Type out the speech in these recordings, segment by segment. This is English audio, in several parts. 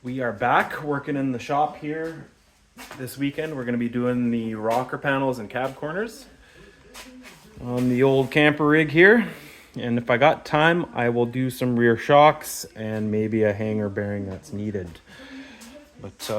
We are back working in the shop here this weekend. We're going to be doing the rocker panels and cab corners on the old camper rig here. And if I got time, I will do some rear shocks and maybe a hanger bearing that's needed. But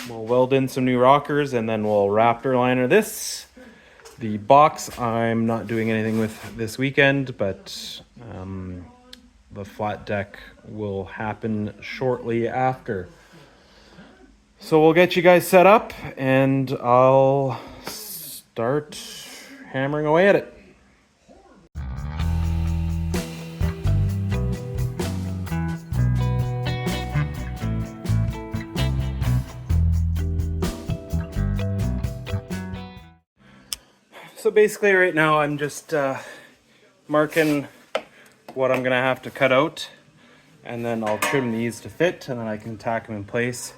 we'll weld in some new rockers and then we'll Raptor liner this. The box I'm not doing anything with this weekend, but the flat deck will happen shortly after. So we'll get you guys set up and I'll start hammering away at it. So basically right now I'm just marking what I'm gonna have to cut out, and then I'll trim these to fit, and then I can tack them in place,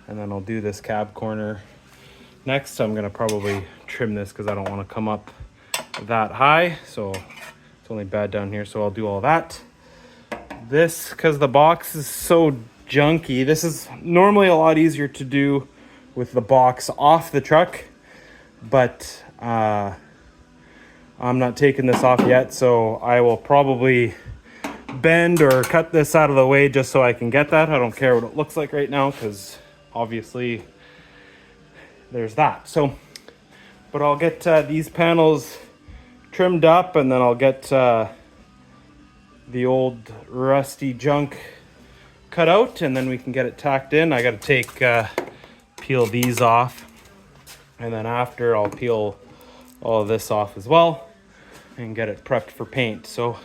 and then I'll do this cab corner next. I'm gonna probably trim this because I don't want to come up that high, so it's only bad down here, so I'll do all that. This, because the box is so junky, this is normally a lot easier to do with the box off the truck, but I'm not taking this off yet, so I will probably bend or cut this out of the way just so I can get that. I don't care what it looks like right now because obviously there's that. So, but I'll get these panels trimmed up, and then I'll get the old rusty junk cut out, and then we can get it tacked in. I got to peel these off, and then after I'll peel all of this off as well and get it prepped for paint. So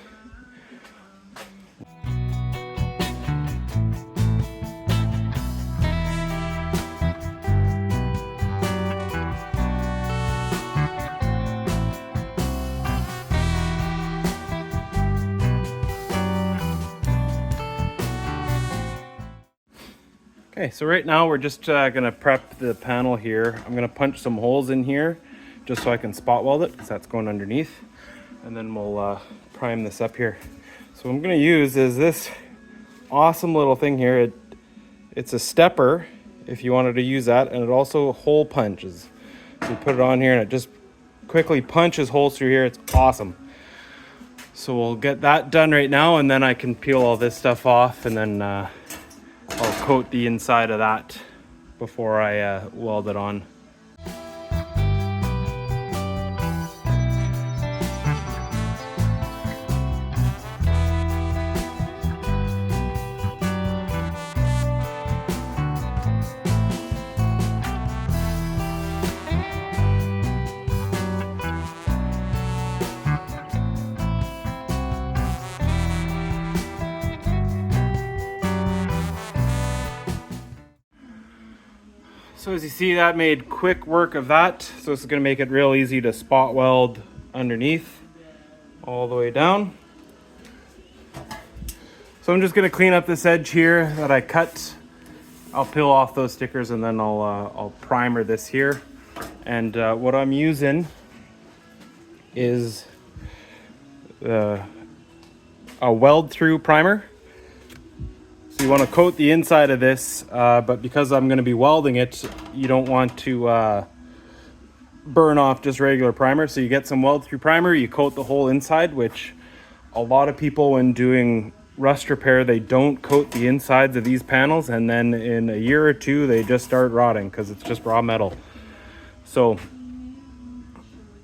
okay, so right now we're just gonna prep the panel here. I'm gonna punch some holes in here just so I can spot weld it because that's going underneath. And then we'll prime this up here. So what I'm gonna use is this awesome little thing here. It's a stepper if you wanted to use that, and it also hole punches. So you put it on here and it just quickly punches holes through here. It's awesome. So we'll get that done right now, and then I can peel all this stuff off, and then I'll coat the inside of that before I weld it on. So as you see, that made quick work of that. So this is going to make it real easy to spot weld underneath all the way down. So I'm just going to clean up this edge here that I cut. I'll peel off those stickers, and then I'll primer this here. And what I'm using is a weld through primer. So you want to coat the inside of this, but because I'm going to be welding it, you don't want to burn off just regular primer. So you get some weld through primer, you coat the whole inside, which a lot of people when doing rust repair, they don't coat the insides of these panels, and then in a year or two they just start rotting because it's just raw metal. So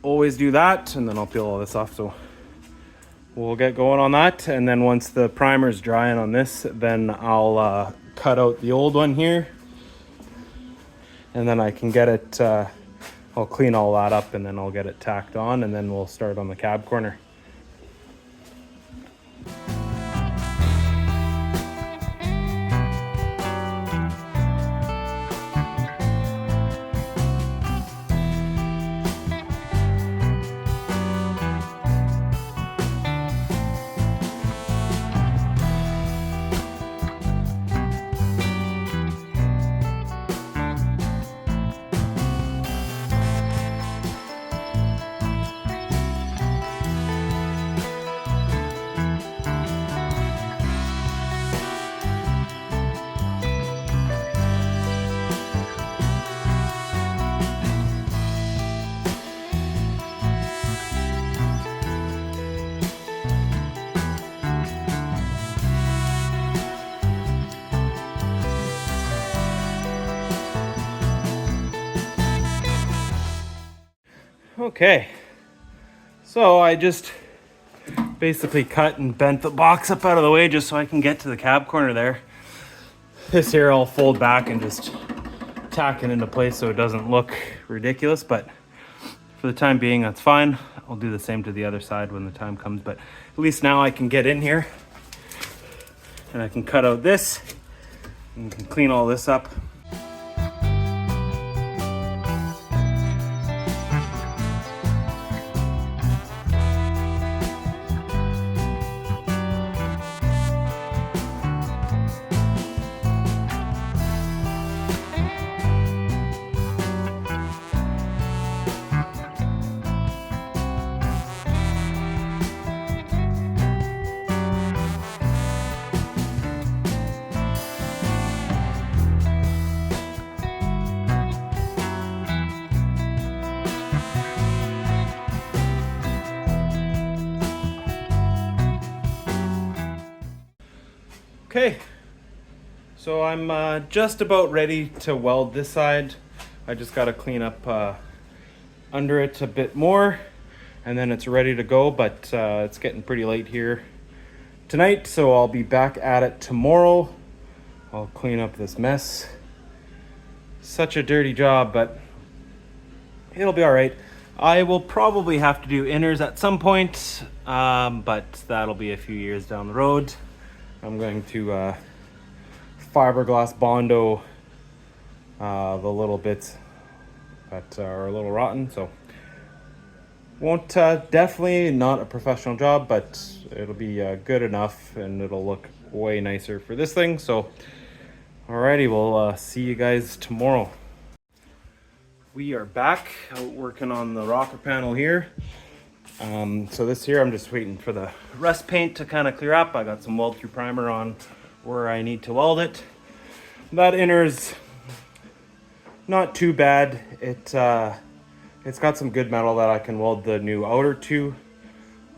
always do that, and then I'll peel all this off. So we'll get going on that, and then once the primer's drying on this, then I'll cut out the old one here, and then I can get it, I'll clean all that up, and then I'll get it tacked on, and then we'll start on the cab corner. Okay, so I just basically cut and bent the box up out of the way just so I can get to the cab corner there. This here I'll fold back and just tack it into place so it doesn't look ridiculous, but for the time being that's fine. I'll do the same to the other side when the time comes, but at least now I can get in here and I can cut out this and can clean all this up. Okay, so I'm just about ready to weld this side. I just got to clean up under it a bit more and then it's ready to go, but it's getting pretty late here tonight, so I'll be back at it tomorrow. I'll clean up this mess. Such a dirty job, but it'll be all right. I will probably have to do inners at some point, but that'll be a few years down the road. I'm going to fiberglass Bondo the little bits that are a little rotten, so won't definitely not a professional job, but it'll be good enough and it'll look way nicer for this thing. So alrighty, we'll see you guys tomorrow. We are back out working on the rocker panel here. So this here, I'm just waiting for the rust paint to kind of clear up. I got some weld through primer on where I need to weld it. That inner's not too bad. It's got some good metal that I can weld the new outer to,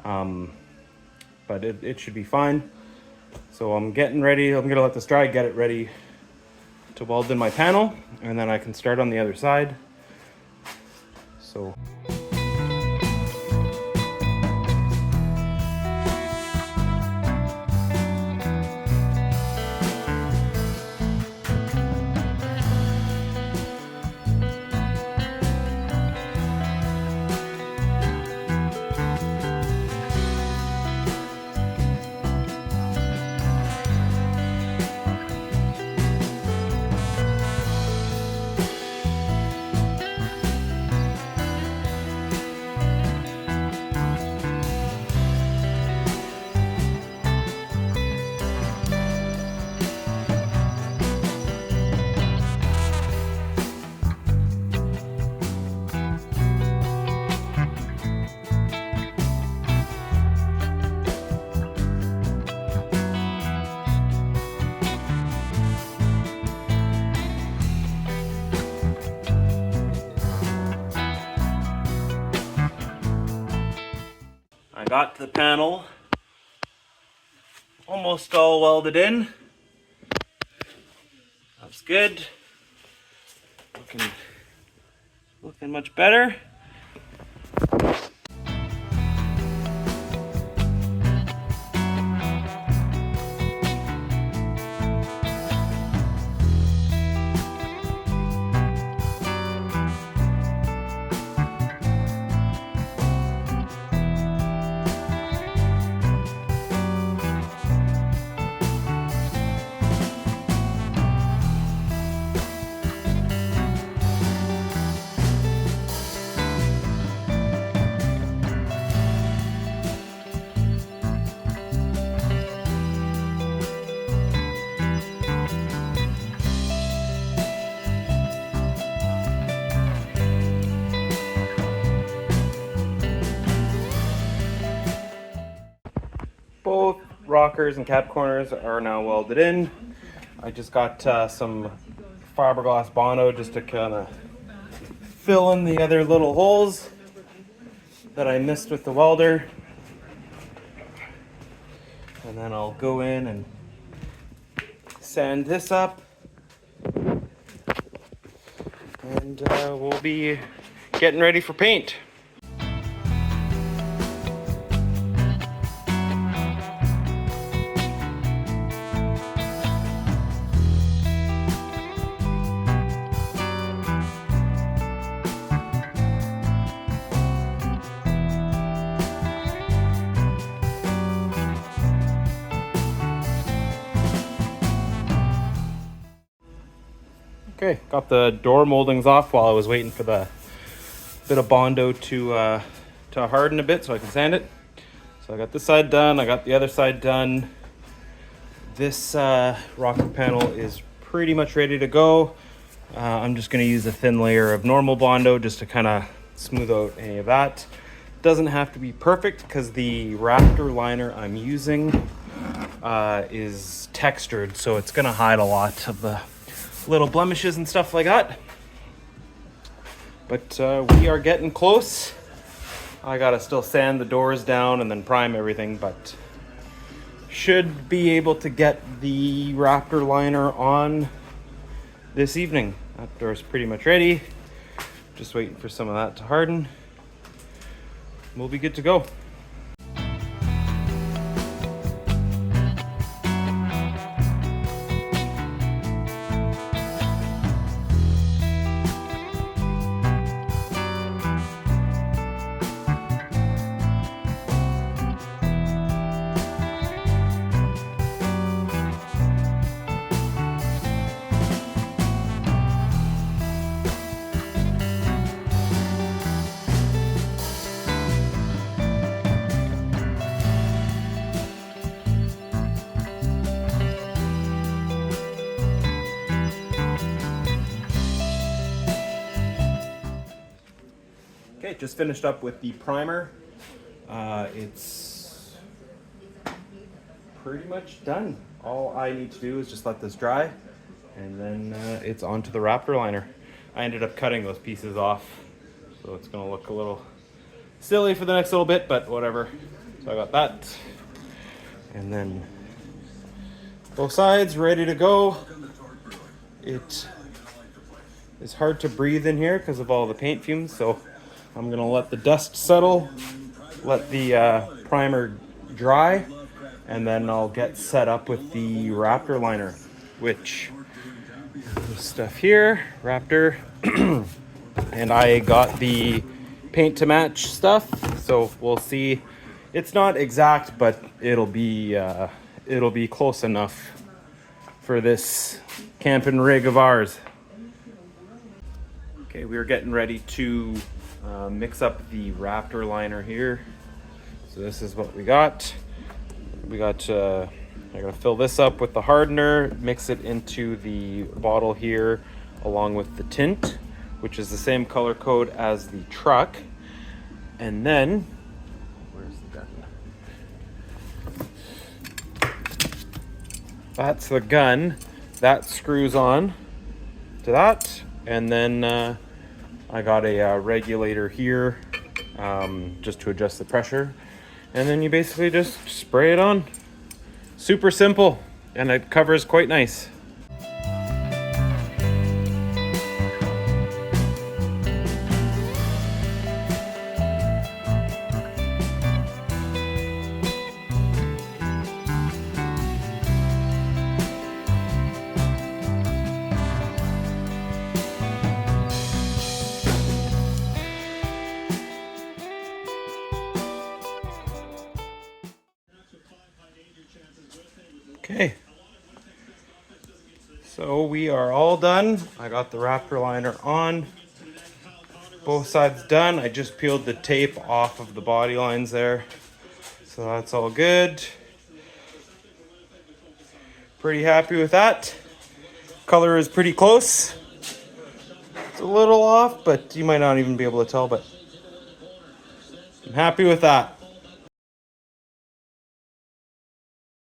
but it should be fine. So I'm getting ready. I'm gonna let this dry, get it ready to weld in my panel, and then I can start on the other side. So. I got the panel almost all welded in. That's good. Looking much better. Both rockers and cab corners are now welded in. I just got some fiberglass Bondo just to kind of fill in the other little holes that I missed with the welder. And then I'll go in and sand this up. And we'll be getting ready for paint. Okay, got the door moldings off while I was waiting for the bit of Bondo to harden a bit so I can sand it. So I got this side done, I got the other side done. This rocker panel is pretty much ready to go. I'm just going to use a thin layer of normal Bondo just to kind of smooth out any of that. Doesn't have to be perfect because the Raptor liner I'm using is textured, so it's going to hide a lot of the little blemishes and stuff like that. But we are getting close. I gotta still sand the doors down and then prime everything, but should be able to get the Raptor liner on this evening. That door's pretty much ready. Just waiting for some of that to harden. We'll be good to go. Okay, just finished up with the primer. It's pretty much done. All I need to do is just let this dry, and then it's onto the Raptor liner. I ended up cutting those pieces off, so it's gonna look a little silly for the next little bit, but whatever. So I got that, and then both sides ready to go. It is hard to breathe in here because of all the paint fumes, so I'm gonna let the dust settle, let the primer dry, and then I'll get set up with the Raptor liner, which this stuff here, Raptor, and I got the paint to match stuff, so we'll see. It's not exact, but it'll be close enough for this camping rig of ours. Okay, we are getting ready to mix up the Raptor liner here. So this is what we got. I gotta fill this up with the hardener, mix it into the bottle here along with the tint, which is the same color code as the truck. And then, where's the gun? That's the gun. That screws on to that. And then I got a regulator here just to adjust the pressure. And then you basically just spray it on. Super simple, and it covers quite nice. Okay, so we are all done. I got the Raptor liner on, both sides done. I just peeled the tape off of the body lines there, so that's all good. Pretty happy with that. Color is pretty close. It's a little off, but you might not even be able to tell, but I'm happy with that.